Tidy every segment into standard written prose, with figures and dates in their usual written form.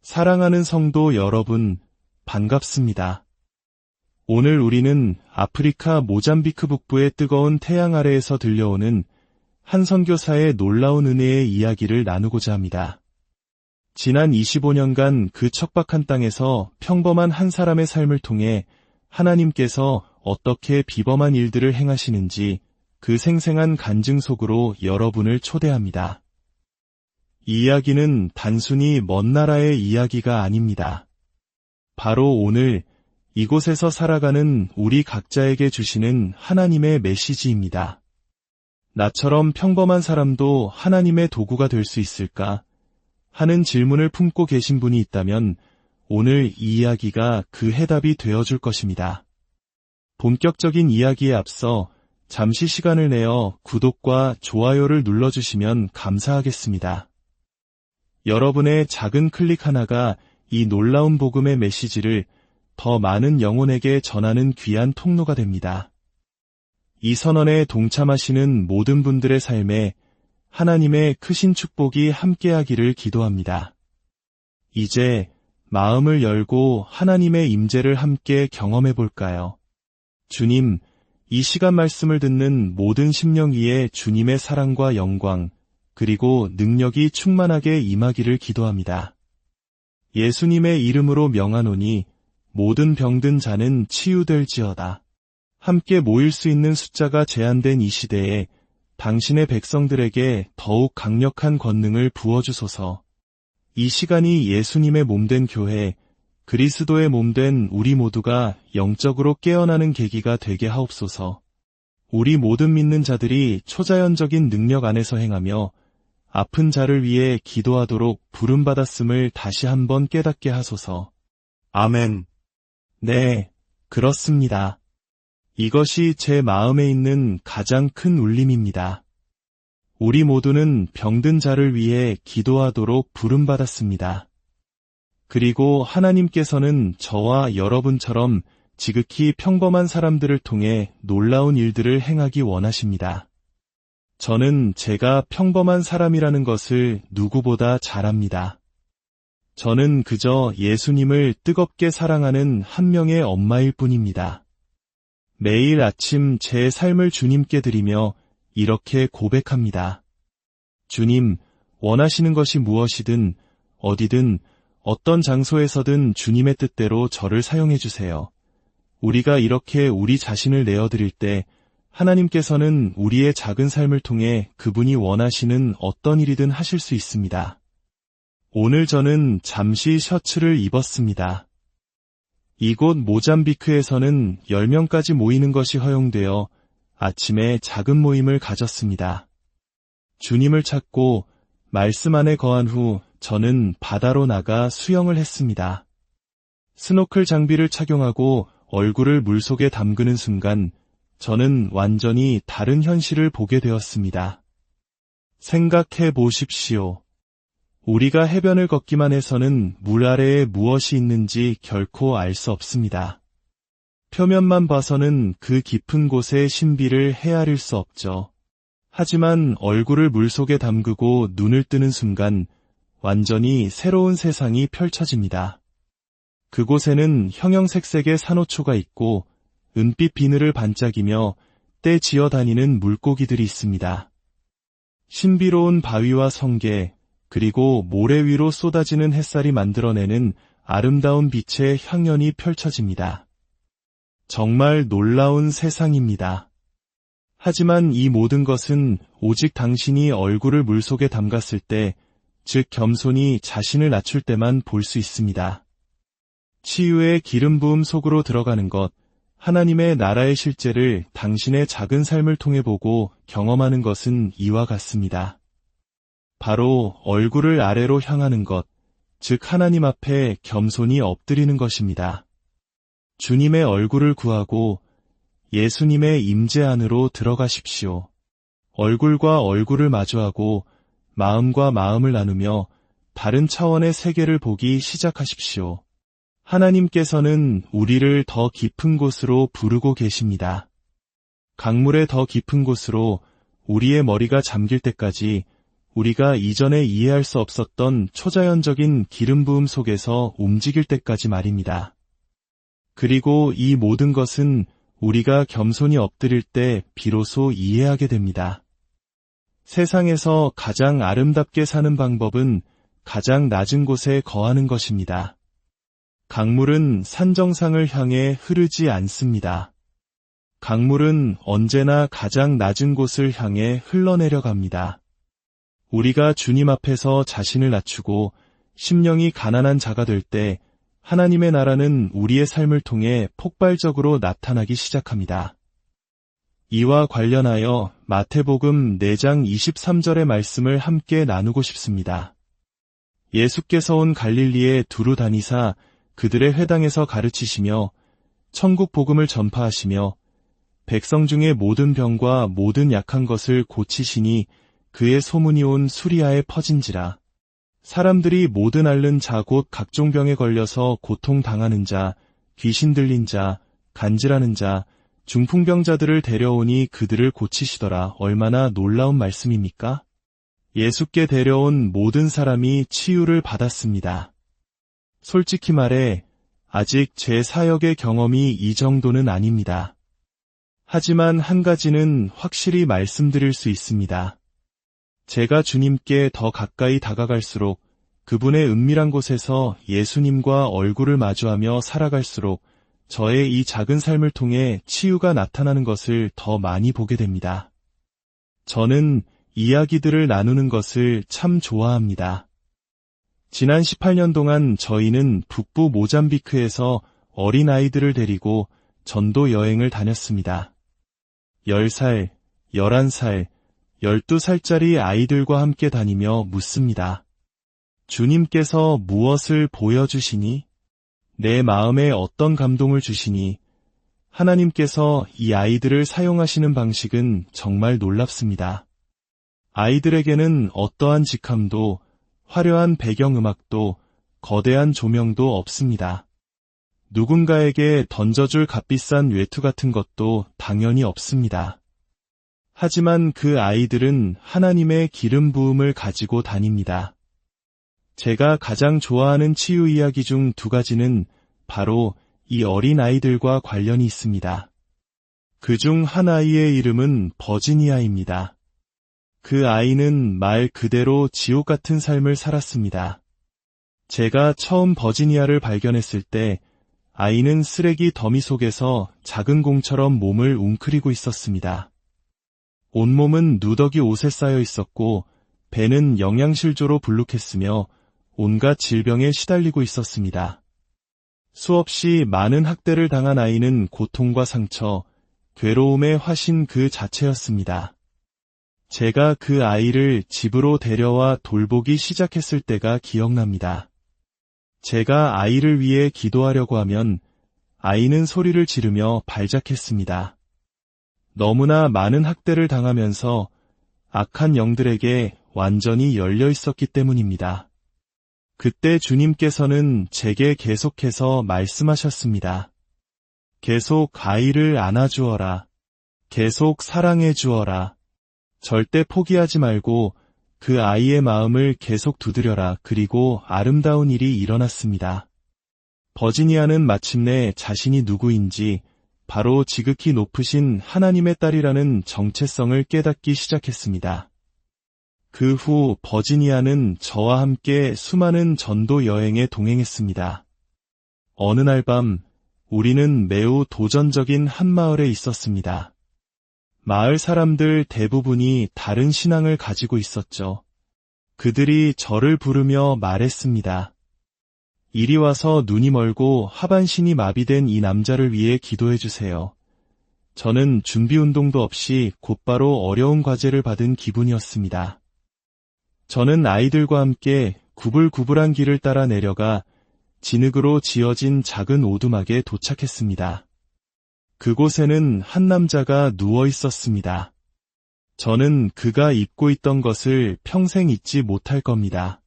사랑하는 성도 여러분, 반갑습니다. 오늘 우리는 아프리카 모잠비크 북부의 뜨거운 태양 아래에서 들려오는 한 선교사의 놀라운 은혜의 이야기를 나누고자 합니다. 지난 25년간 그 척박한 땅에서 평범한 한 사람의 삶을 통해 하나님께서 어떻게 비범한 일들을 행하시는지 그 생생한 간증 속으로 여러분을 초대합니다. 이 이야기는 단순히 먼 나라의 이야기가 아닙니다. 바로 오늘 이곳에서 살아가는 우리 각자에게 주시는 하나님의 메시지입니다. 나처럼 평범한 사람도 하나님의 도구가 될 수 있을까? 하는 질문을 품고 계신 분이 있다면 오늘 이 이야기가 그 해답이 되어줄 것입니다. 본격적인 이야기에 앞서 잠시 시간을 내어 구독과 좋아요를 눌러주시면 감사하겠습니다. 여러분의 작은 클릭 하나가 이 놀라운 복음의 메시지를 더 많은 영혼에게 전하는 귀한 통로가 됩니다. 이 선언에 동참하시는 모든 분들의 삶에 하나님의 크신 축복이 함께하기를 기도합니다. 이제 마음을 열고 하나님의 임재를 함께 경험해 볼까요? 주님, 이 시간 말씀을 듣는 모든 심령 위에 주님의 사랑과 영광, 그리고 능력이 충만하게 임하기를 기도합니다. 예수님의 이름으로 명하노니 모든 병든 자는 치유될지어다. 함께 모일 수 있는 숫자가 제한된 이 시대에 당신의 백성들에게 더욱 강력한 권능을 부어주소서. 이 시간이 예수님의 몸된 교회, 그리스도의 몸된 우리 모두가 영적으로 깨어나는 계기가 되게 하옵소서. 우리 모든 믿는 자들이 초자연적인 능력 안에서 행하며 아픈 자를 위해 기도하도록 부름받았음을 다시 한번 깨닫게 하소서. 아멘. 네, 그렇습니다. 이것이 제 마음에 있는 가장 큰 울림입니다. 우리 모두는 병든 자를 위해 기도하도록 부름받았습니다. 그리고 하나님께서는 저와 여러분처럼 지극히 평범한 사람들을 통해 놀라운 일들을 행하기 원하십니다. 저는 제가 평범한 사람이라는 것을 누구보다 잘 압니다. 저는 그저 예수님을 뜨겁게 사랑하는 한 명의 엄마일 뿐입니다. 매일 아침 제 삶을 주님께 드리며 이렇게 고백합니다. 주님, 원하시는 것이 무엇이든 어디든 어떤 장소에서든 주님의 뜻대로 저를 사용해 주세요. 우리가 이렇게 우리 자신을 내어드릴 때 하나님께서는 우리의 작은 삶을 통해 그분이 원하시는 어떤 일이든 하실 수 있습니다. 오늘 저는 잠시 셔츠를 입었습니다. 이곳 모잠비크에서는 10명까지 모이는 것이 허용되어 아침에 작은 모임을 가졌습니다. 주님을 찾고 말씀 안에 거한 후 저는 바다로 나가 수영을 했습니다. 스노클 장비를 착용하고 얼굴을 물속에 담그는 순간 저는 완전히 다른 현실을 보게 되었습니다. 생각해 보십시오. 우리가 해변을 걷기만 해서는 물 아래에 무엇이 있는지 결코 알 수 없습니다. 표면만 봐서는 그 깊은 곳의 신비를 헤아릴 수 없죠. 하지만 얼굴을 물속에 담그고 눈을 뜨는 순간 완전히 새로운 세상이 펼쳐집니다. 그곳에는 형형색색의 산호초가 있고 은빛 비늘을 반짝이며 때 지어 다니는 물고기들이 있습니다. 신비로운 바위와 성게, 그리고 모래 위로 쏟아지는 햇살이 만들어내는 아름다운 빛의 향연이 펼쳐집니다. 정말 놀라운 세상입니다. 하지만 이 모든 것은 오직 당신이 얼굴을 물속에 담갔을 때, 즉 겸손히 자신을 낮출 때만 볼 수 있습니다. 치유의 기름 부음 속으로 들어가는 것, 하나님의 나라의 실제를 당신의 작은 삶을 통해 보고 경험하는 것은 이와 같습니다. 바로 얼굴을 아래로 향하는 것, 즉 하나님 앞에 겸손히 엎드리는 것입니다. 주님의 얼굴을 구하고 예수님의 임재 안으로 들어가십시오. 얼굴과 얼굴을 마주하고 마음과 마음을 나누며 다른 차원의 세계를 보기 시작하십시오. 하나님께서는 우리를 더 깊은 곳으로 부르고 계십니다. 강물의 더 깊은 곳으로 우리의 머리가 잠길 때까지 우리가 이전에 이해할 수 없었던 초자연적인 기름 부음 속에서 움직일 때까지 말입니다. 그리고 이 모든 것은 우리가 겸손히 엎드릴 때 비로소 이해하게 됩니다. 세상에서 가장 아름답게 사는 방법은 가장 낮은 곳에 거하는 것입니다. 강물은 산 정상을 향해 흐르지 않습니다. 강물은 언제나 가장 낮은 곳을 향해 흘러내려갑니다. 우리가 주님 앞에서 자신을 낮추고 심령이 가난한 자가 될 때 하나님의 나라는 우리의 삶을 통해 폭발적으로 나타나기 시작합니다. 이와 관련하여 마태복음 4장 23절의 말씀을 함께 나누고 싶습니다. 예수께서 온 갈릴리에 두루 다니사 그들의 회당에서 가르치시며 천국 복음을 전파하시며 백성 중의 모든 병과 모든 약한 것을 고치시니 그의 소문이 온 수리아에 퍼진지라. 사람들이 모든 앓는 자 곧 각종 병에 걸려서 고통당하는 자, 귀신 들린 자, 간질하는 자, 중풍병자들을 데려오니 그들을 고치시더라. 얼마나 놀라운 말씀입니까? 예수께 데려온 모든 사람이 치유를 받았습니다. 솔직히 말해 아직 제 사역의 경험이 이 정도는 아닙니다. 하지만 한 가지는 확실히 말씀드릴 수 있습니다. 제가 주님께 더 가까이 다가갈수록 그분의 은밀한 곳에서 예수님과 얼굴을 마주하며 살아갈수록 저의 이 작은 삶을 통해 치유가 나타나는 것을 더 많이 보게 됩니다. 저는 이야기들을 나누는 것을 참 좋아합니다. 지난 18년 동안 저희는 북부 모잠비크에서 어린아이들을 데리고 전도 여행을 다녔습니다. 10살, 11살, 12살짜리 아이들과 함께 다니며 묻습니다. 주님께서 무엇을 보여주시니? 내 마음에 어떤 감동을 주시니? 하나님께서 이 아이들을 사용하시는 방식은 정말 놀랍습니다. 아이들에게는 어떠한 직함도, 화려한 배경음악도, 거대한 조명도 없습니다. 누군가에게 던져줄 값비싼 외투 같은 것도 당연히 없습니다. 하지만 그 아이들은 하나님의 기름 부음을 가지고 다닙니다. 제가 가장 좋아하는 치유 이야기 중 2가지는 바로 이 어린 아이들과 관련이 있습니다. 그 중 한 아이의 이름은 버지니아입니다. 그 아이는 말 그대로 지옥 같은 삶을 살았습니다. 제가 처음 버지니아를 발견했을 때 아이는 쓰레기 더미 속에서 작은 공처럼 몸을 웅크리고 있었습니다. 온몸은 누더기 옷에 쌓여 있었고 배는 영양실조로 불룩했으며 온갖 질병에 시달리고 있었습니다. 수없이 많은 학대를 당한 아이는 고통과 상처, 괴로움의 화신 그 자체였습니다. 제가 그 아이를 집으로 데려와 돌보기 시작했을 때가 기억납니다. 제가 아이를 위해 기도하려고 하면 아이는 소리를 지르며 발작했습니다. 너무나 많은 학대를 당하면서 악한 영들에게 완전히 열려 있었기 때문입니다. 그때 주님께서는 제게 계속해서 말씀하셨습니다. 계속 아이를 안아주어라. 계속 사랑해 주어라. 절대 포기하지 말고 그 아이의 마음을 계속 두드려라. 그리고 아름다운 일이 일어났습니다. 버지니아는 마침내 자신이 누구인지 바로 지극히 높으신 하나님의 딸이라는 정체성을 깨닫기 시작했습니다. 그 후 버지니아는 저와 함께 수많은 전도 여행에 동행했습니다. 어느 날 밤 우리는 매우 도전적인 한 마을에 있었습니다. 마을 사람들 대부분이 다른 신앙을 가지고 있었죠. 그들이 저를 부르며 말했습니다. 이리 와서 눈이 멀고 하반신이 마비된 이 남자를 위해 기도해 주세요. 저는 준비 운동도 없이 곧바로 어려운 과제를 받은 기분이었습니다. 저는 아이들과 함께 구불구불한 길을 따라 내려가 진흙으로 지어진 작은 오두막에 도착했습니다. 그곳에는 한 남자가 누워 있었습니다. 저는 그가 입고 있던 것을 평생 잊지 못할 겁니다.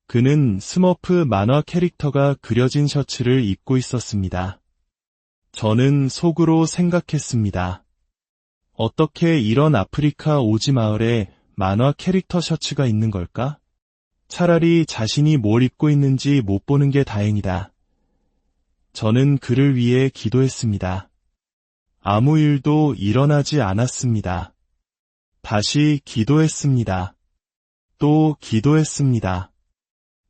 그는 스머프 만화 캐릭터가 그려진 셔츠를 입고 있었습니다. 저는 속으로 생각했습니다. 어떻게 이런 아프리카 오지 마을에 만화 캐릭터 셔츠가 있는 걸까? 차라리 자신이 뭘 입고 있는지 못 보는 게 다행이다. 저는 그를 위해 기도했습니다. 아무 일도 일어나지 않았습니다. 다시 기도했습니다. 또 기도했습니다.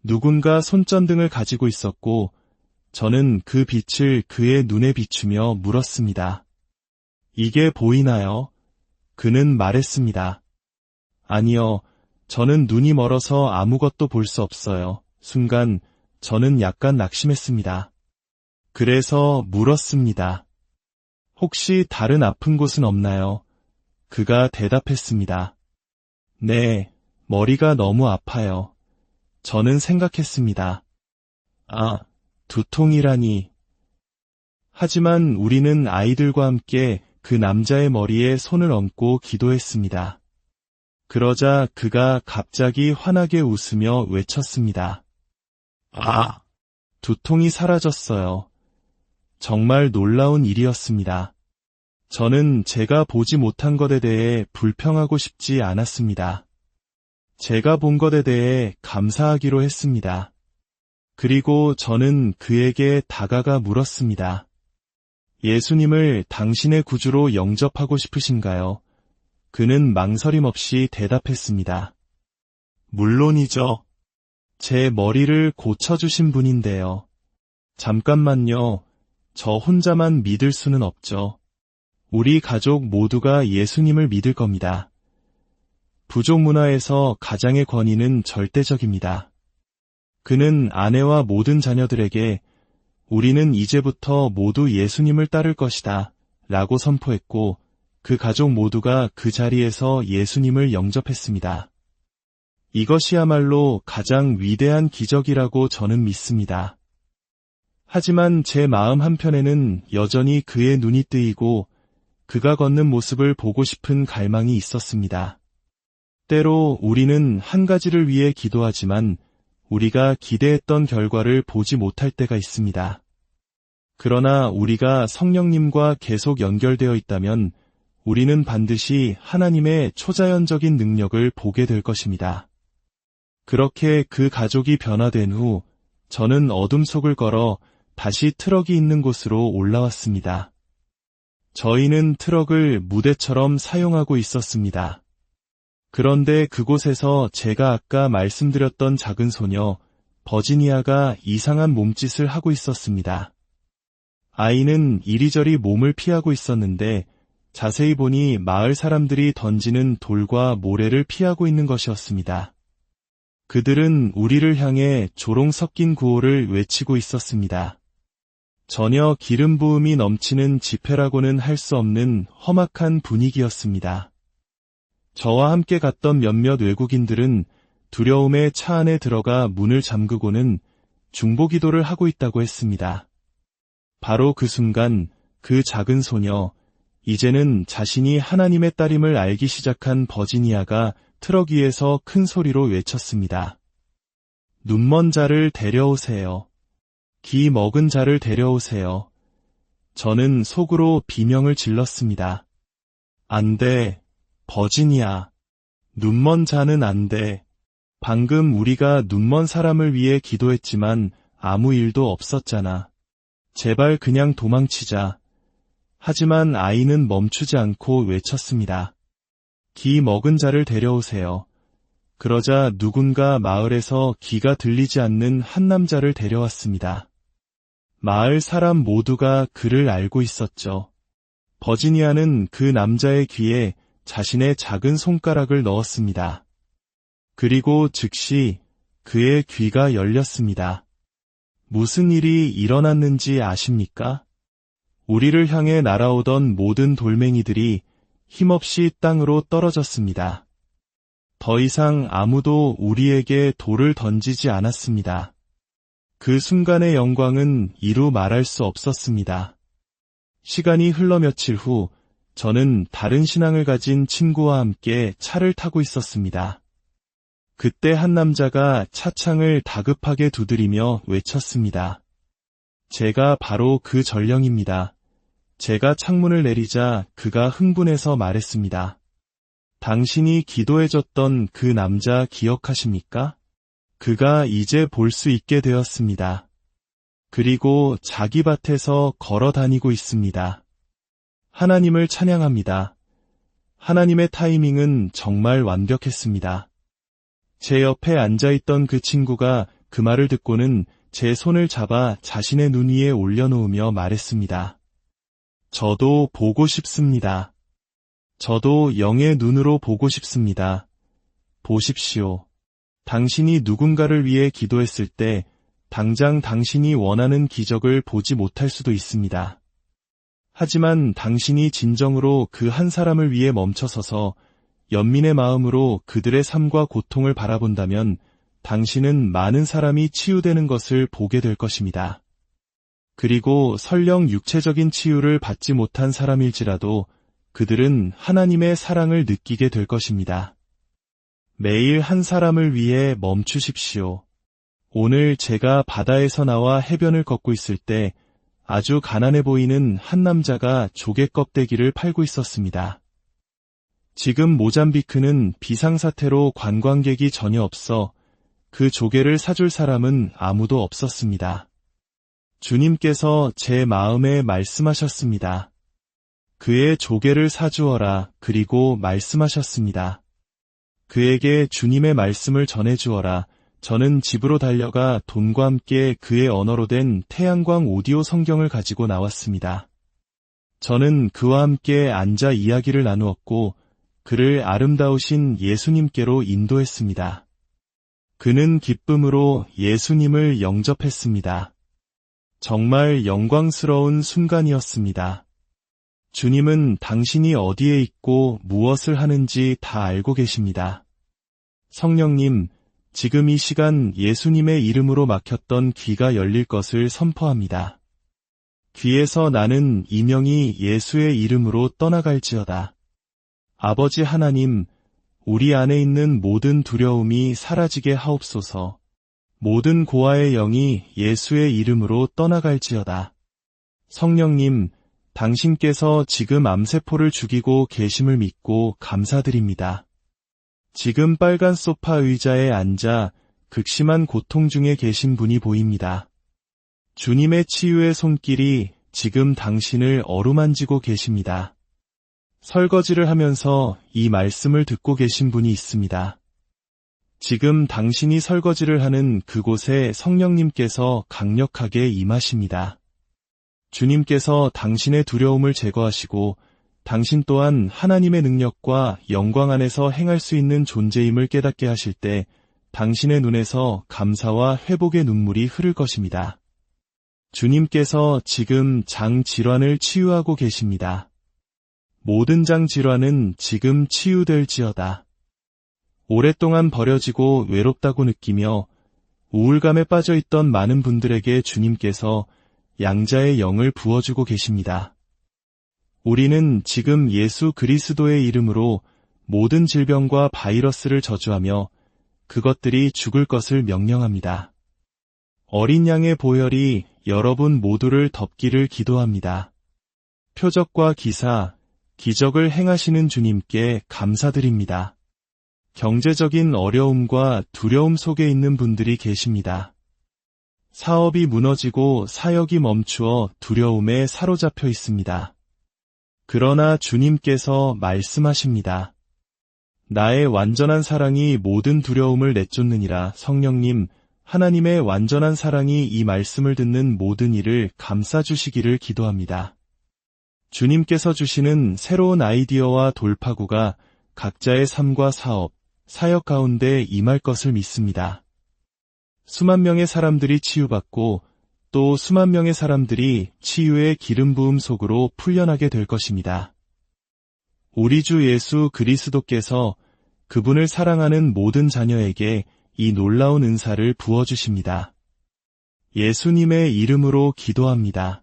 누군가 손전등을 가지고 있었고 저는 그 빛을 그의 눈에 비추며 물었습니다. 이게 보이나요? 그는 말했습니다. 아니요, 저는 눈이 멀어서 아무것도 볼 수 없어요. 순간 저는 약간 낙심했습니다. 그래서 물었습니다. 혹시 다른 아픈 곳은 없나요? 그가 대답했습니다. 네, 머리가 너무 아파요. 저는 생각했습니다. 아, 두통이라니. 하지만 우리는 아이들과 함께 그 남자의 머리에 손을 얹고 기도했습니다. 그러자 그가 갑자기 환하게 웃으며 외쳤습니다. 아! 두통이 사라졌어요. 정말 놀라운 일이었습니다. 저는 제가 보지 못한 것에 대해 불평하고 싶지 않았습니다. 제가 본 것에 대해 감사하기로 했습니다. 그리고 저는 그에게 다가가 물었습니다. 예수님을 당신의 구주로 영접하고 싶으신가요? 그는 망설임 없이 대답했습니다. 물론이죠. 제 머리를 고쳐주신 분인데요. 잠깐만요. 저 혼자만 믿을 수는 없죠. 우리 가족 모두가 예수님을 믿을 겁니다. 부족 문화에서 가장의 권위는 절대적입니다. 그는 아내와 모든 자녀들에게 우리는 이제부터 모두 예수님을 따를 것이다 라고 선포했고 그 가족 모두가 그 자리에서 예수님을 영접했습니다. 이것이야말로 가장 위대한 기적이라고 저는 믿습니다. 하지만 제 마음 한편에는 여전히 그의 눈이 뜨이고 그가 걷는 모습을 보고 싶은 갈망이 있었습니다. 때로 우리는 한 가지를 위해 기도하지만 우리가 기대했던 결과를 보지 못할 때가 있습니다. 그러나 우리가 성령님과 계속 연결되어 있다면 우리는 반드시 하나님의 초자연적인 능력을 보게 될 것입니다. 그렇게 그 가족이 변화된 후 저는 어둠 속을 걸어 다시 트럭이 있는 곳으로 올라왔습니다. 저희는 트럭을 무대처럼 사용하고 있었습니다. 그런데 그곳에서 제가 아까 말씀드렸던 작은 소녀 버지니아가 이상한 몸짓을 하고 있었습니다. 아이는 이리저리 몸을 피하고 있었는데 자세히 보니 마을 사람들이 던지는 돌과 모래를 피하고 있는 것이었습니다. 그들은 우리를 향해 조롱 섞인 구호를 외치고 있었습니다. 전혀 기름 부음이 넘치는 집회라고는 할 수 없는 험악한 분위기였습니다. 저와 함께 갔던 몇몇 외국인들은 두려움에 차 안에 들어가 문을 잠그고는 중보기도를 하고 있다고 했습니다. 바로 그 순간 그 작은 소녀, 이제는 자신이 하나님의 딸임을 알기 시작한 버지니아가 트럭 위에서 큰 소리로 외쳤습니다. 눈먼 자를 데려오세요. 기 먹은 자를 데려오세요. 저는 속으로 비명을 질렀습니다. 안 돼. 버지니아, 눈먼 자는 안 돼. 방금 우리가 눈먼 사람을 위해 기도했지만 아무 일도 없었잖아. 제발 그냥 도망치자. 하지만 아이는 멈추지 않고 외쳤습니다. 기 먹은 자를 데려오세요. 그러자 누군가 마을에서 귀가 들리지 않는 한 남자를 데려왔습니다. 마을 사람 모두가 그를 알고 있었죠. 버지니아는 그 남자의 귀에 자신의 작은 손가락을 넣었습니다. 그리고 즉시 그의 귀가 열렸습니다. 무슨 일이 일어났는지 아십니까? 우리를 향해 날아오던 모든 돌멩이들이 힘없이 땅으로 떨어졌습니다. 더 이상 아무도 우리에게 돌을 던지지 않았습니다. 그 순간의 영광은 이루 말할 수 없었습니다. 시간이 흘러 며칠 후 저는 다른 신앙을 가진 친구와 함께 차를 타고 있었습니다. 그때 한 남자가 차창을 다급하게 두드리며 외쳤습니다. 제가 바로 그 전령입니다. 제가 창문을 내리자 그가 흥분해서 말했습니다. 당신이 기도해줬던 그 남자 기억하십니까? 그가 이제 볼 수 있게 되었습니다. 그리고 자기 밭에서 걸어 다니고 있습니다. 하나님을 찬양합니다. 하나님의 타이밍은 정말 완벽했습니다. 제 옆에 앉아있던 그 친구가 그 말을 듣고는 제 손을 잡아 자신의 눈 위에 올려놓으며 말했습니다. 저도 보고 싶습니다. 저도 영의 눈으로 보고 싶습니다. 보십시오. 당신이 누군가를 위해 기도했을 때 당장 당신이 원하는 기적을 보지 못할 수도 있습니다. 하지만 당신이 진정으로 그 한 사람을 위해 멈춰서서 연민의 마음으로 그들의 삶과 고통을 바라본다면 당신은 많은 사람이 치유되는 것을 보게 될 것입니다. 그리고 설령 육체적인 치유를 받지 못한 사람일지라도 그들은 하나님의 사랑을 느끼게 될 것입니다. 매일 한 사람을 위해 멈추십시오. 오늘 제가 바다에서 나와 해변을 걷고 있을 때 아주 가난해 보이는 한 남자가 조개 껍데기를 팔고 있었습니다. 지금 모잠비크는 비상사태로 관광객이 전혀 없어 그 조개를 사줄 사람은 아무도 없었습니다. 주님께서 제 마음에 말씀하셨습니다. 그의 조개를 사주어라. 그리고 말씀하셨습니다. 그에게 주님의 말씀을 전해주어라. 저는 집으로 달려가 돈과 함께 그의 언어로 된 태양광 오디오 성경을 가지고 나왔습니다. 저는 그와 함께 앉아 이야기를 나누었고 그를 아름다우신 예수님께로 인도했습니다. 그는 기쁨으로 예수님을 영접했습니다. 정말 영광스러운 순간이었습니다. 주님은 당신이 어디에 있고 무엇을 하는지 다 알고 계십니다. 성령님, 지금 이 시간 예수님의 이름으로 막혔던 귀가 열릴 것을 선포합니다. 귀에서 나는 이명이 예수의 이름으로 떠나갈지어다. 아버지 하나님, 우리 안에 있는 모든 두려움이 사라지게 하옵소서. 모든 고아의 영이 예수의 이름으로 떠나갈지어다. 성령님, 당신께서 지금 암세포를 죽이고 계심을 믿고 감사드립니다. 지금 빨간 소파 의자에 앉아 극심한 고통 중에 계신 분이 보입니다. 주님의 치유의 손길이 지금 당신을 어루만지고 계십니다. 설거지를 하면서 이 말씀을 듣고 계신 분이 있습니다. 지금 당신이 설거지를 하는 그곳에 성령님께서 강력하게 임하십니다. 주님께서 당신의 두려움을 제거하시고 당신 또한 하나님의 능력과 영광 안에서 행할 수 있는 존재임을 깨닫게 하실 때 당신의 눈에서 감사와 회복의 눈물이 흐를 것입니다. 주님께서 지금 장 질환을 치유하고 계십니다. 모든 장 질환은 지금 치유될지어다. 오랫동안 버려지고 외롭다고 느끼며 우울감에 빠져있던 많은 분들에게 주님께서 양자의 영을 부어주고 계십니다. 우리는 지금 예수 그리스도의 이름으로 모든 질병과 바이러스를 저주하며 그것들이 죽을 것을 명령합니다. 어린 양의 보혈이 여러분 모두를 덮기를 기도합니다. 표적과 기사, 기적을 행하시는 주님께 감사드립니다. 경제적인 어려움과 두려움 속에 있는 분들이 계십니다. 사업이 무너지고 사역이 멈추어 두려움에 사로잡혀 있습니다. 그러나 주님께서 말씀하십니다. 나의 완전한 사랑이 모든 두려움을 내쫓느니라. 성령님, 하나님의 완전한 사랑이 이 말씀을 듣는 모든 이를 감싸주시기를 기도합니다. 주님께서 주시는 새로운 아이디어와 돌파구가 각자의 삶과 사업, 사역 가운데 임할 것을 믿습니다. 수만 명의 사람들이 치유받고 또 수만 명의 사람들이 치유의 기름 부음 속으로 풀려나게 될 것입니다. 우리 주 예수 그리스도께서 그분을 사랑하는 모든 자녀에게 이 놀라운 은사를 부어주십니다. 예수님의 이름으로 기도합니다.